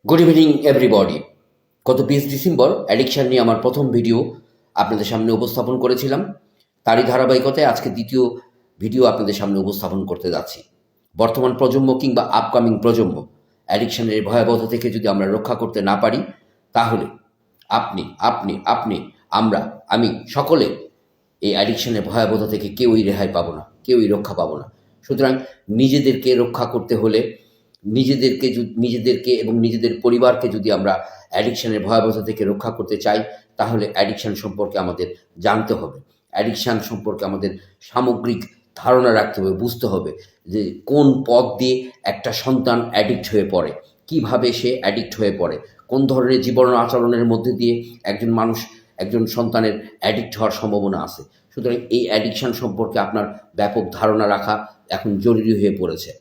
Good evening everybody. গত 20 December addiction নিয়ে আমার প্রথম ভিডিও আপনাদের সামনে উপস্থাপন করেছিলাম। তারই ধারাবাহিকতায় আজকে দ্বিতীয় ভিডিও আপনাদের সামনে উপস্থাপন করতে যাচ্ছি। বর্তমান প্রজন্ম কিংবা আপকামিং প্রজন্ম অ্যাডিকশানের ভয়াবহতা থেকে যদি আমরা রক্ষা করতে না পারি, তাহলে আপনি আমি সকলে এই অ্যাডিকশানের ভয়াবহতা থেকে কেউই রেহাই পাবো না, কেউই রক্ষা পাবো না। সুতরাং নিজেদেরকে রক্ষা করতে হলে নিজেদেরকে এবং নিজেদের পরিবারকে যদি আমরা অ্যাডিকশানের ভয়াবহতা থেকে রক্ষা করতে চাই, তাহলে অ্যাডিকশান সম্পর্কে আমাদের জানতে হবে। অ্যাডিকশান সম্পর্কে আমাদের সামগ্রিক ধারণা রাখতে হবে, বুঝতে হবে যে কোন পথ দিয়ে একটা সন্তান অ্যাডিক্ট হয়ে পড়ে, কিভাবে সে অ্যাডিক্ট হয়ে পড়ে, কোন ধরনের জীবন আচরণের মধ্যে দিয়ে একজন সন্তানের অ্যাডিক্ট হওয়ার সম্ভাবনা আছে। সুতরাং এই অ্যাডিকশান সম্পর্কে আপনার ব্যাপক ধারণা রাখা এখন জরুরি হয়ে পড়েছে।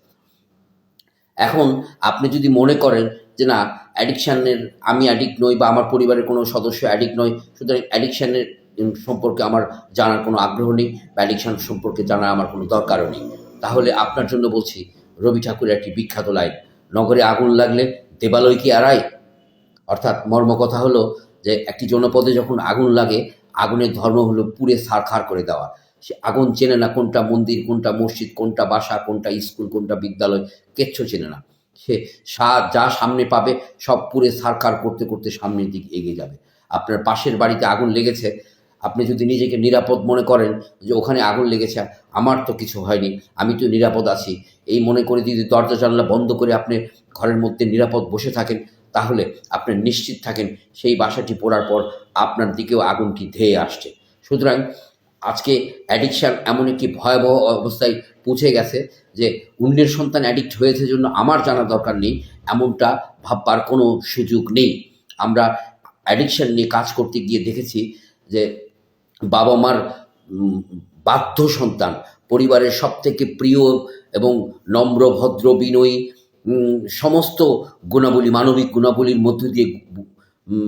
এখন আপনি যদি মনে করেন যে না, অ্যাডিকশানের আমি অ্যাডিক্ট নই বা আমার পরিবারের কোনো সদস্য অ্যাডিক্ট নয়, সুতরাং অ্যাডিকশানের সম্পর্কে আমার জানার কোনো আগ্রহ নেই বা অ্যাডিকশান সম্পর্কে জানার আমার কোনো দরকারও নেই, তাহলে আপনার জন্য বলছি রবি ঠাকুরের একটি বিখ্যাত লাইন, নগরে আগুন লাগলে দেবালয় কি আড়ায়। অর্থাৎ মর্মকথা হলো যে একটি জনপদে যখন আগুন লাগে, আগুনের ধর্ম হলো পুড়ে ছারখার করে দেওয়া। সে আগুন চেনে না কোনটা মন্দির, কোনটা মসজিদ, কোনটা বাসা, কোনটা স্কুল, কোনটা বিদ্যালয়, কিচ্ছু চেনে না। সে যা সামনে পাবে সব পুড়ে ছারখার করতে করতে সামনের দিকে এগিয়ে যাবে। আপনার পাশের বাড়িতে আগুন লেগেছে, আপনি যদি নিজেকে নিরাপদ মনে করেন যে ওখানে আগুন লেগেছে, আমার তো কিছু হয়নি, আমি তো নিরাপদ আছি, এই মনে করে যদি দরজা জানলা বন্ধ করে আপনি ঘরের মধ্যে নিরাপদ বসে থাকেন, তাহলে আপনি নিশ্চিত থাকেন সেই বাসাটি পোড়ার পর আপনার দিকেও আগুনটি ধেয়ে আসছে। সুতরাং আজকে অ্যাডিকশান এমন একটি ভয়াবহ অবস্থায় পৌঁছে গেছে যে অন্যের সন্তান অ্যাডিক্ট হয়েছে জন্য আমার জানা দরকার নেই, এমনটা ভাববার কোনো সুযোগ নেই। আমরা অ্যাডিকশান নিয়ে কাজ করতে গিয়ে দেখেছি যে বাবা মার বাধ্য সন্তান, পরিবারের সবথেকে প্রিয় এবং নম্র ভদ্র বিনয়ী সমস্ত গুণাবলী, মানবিক গুণাবলীর মধ্য দিয়ে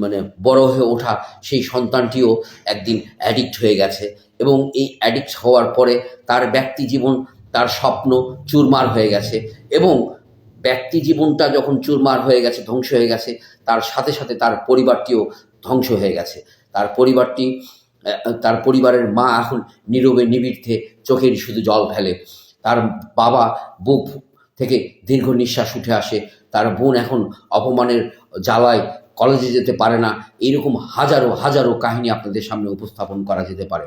মানে বড় হয়ে ওঠা সেই সন্তানটিও একদিন অ্যাডিক্ট হয়ে গেছে এবং এই অ্যাডিক্ট হওয়ার পরে তার ব্যক্তি জীবন, তার স্বপ্ন চুরমার হয়ে গেছে এবং ব্যক্তি জীবনটা যখন চুরমার হয়ে গেছে, ধ্বংস হয়ে গেছে, তার সাথে সাথে তার পরিবারটিও ধ্বংস হয়ে গেছে। তার পরিবারের মা এখন নীরবে নিবৃত্তে চোখের শুধু জল ফেলে, তার বাবা বুক থেকে দীর্ঘ নিঃশ্বাস উঠে আসে, তার বোন এখন অপমানের জ্বালায় কলেজে যেতে পারে না। এইরকম হাজারো হাজারো কাহিনী আপনাদের সামনে উপস্থাপন করা যেতে পারে।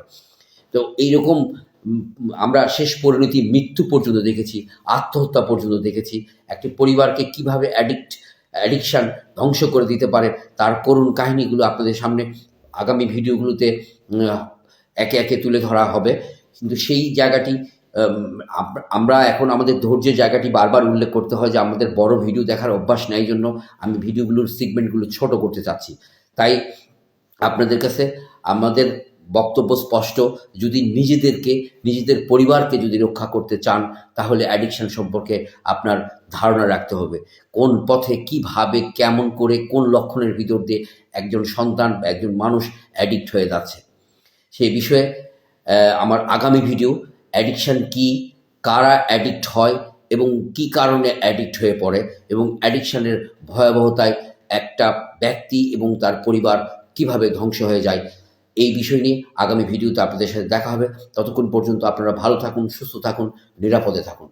তো এইরকম আমরা শেষ পরিণতি মৃত্যু পর্যন্ত দেখেছি, আত্মহত্যা পর্যন্ত দেখেছি। একটি পরিবারকে কীভাবে অ্যাডিকশান ধ্বংস করে দিতে পারে তার করুণ কাহিনীগুলো আপনাদের সামনে আগামী ভিডিওগুলোতে একে একে তুলে ধরা হবে। কিন্তু সেই জায়গাটি আমরা এখন আমাদের ধৈর্যের জায়গাটি বারবার উল্লেখ করতে হয় যে আমাদের বড় ভিডিও দেখার অভ্যাস নেই, জন্য আমি ভিডিওগুলোর সেগমেন্টগুলো ছোট করতে চাচ্ছি। তাই আপনাদের কাছে আমাদের বক্তব্য স্পষ্ট, যদি নিজেদের পরিবারকে যদি রক্ষা করতে চান, তাহলে অ্যাডিকশান সম্পর্কে আপনার ধারণা রাখতে হবে। কোন পথে, কিভাবে, কেমন করে, কোন লক্ষণের ভিতর দিয়ে একজন সন্তান বা একজন মানুষ অ্যাডিক্ট হয়ে যাচ্ছে, সেই বিষয়ে আমার আগামী ভিডিও, অ্যাডিকশান কী, কারা অ্যাডিক্ট হয় এবং কী কারণে অ্যাডিক্ট হয়ে পড়ে এবং অ্যাডিকশানের ভয়াবহতায় একটা ব্যক্তি এবং তার পরিবার কিভাবে ধ্বংস হয়ে যায়, এই বিষয় নিয়ে আগামী ভিডিওতে আপনাদের সাথে দেখা হবে। ততক্ষণ পর্যন্ত আপনারা ভালো থাকুন, সুস্থ থাকুন, নিরাপদে থাকুন।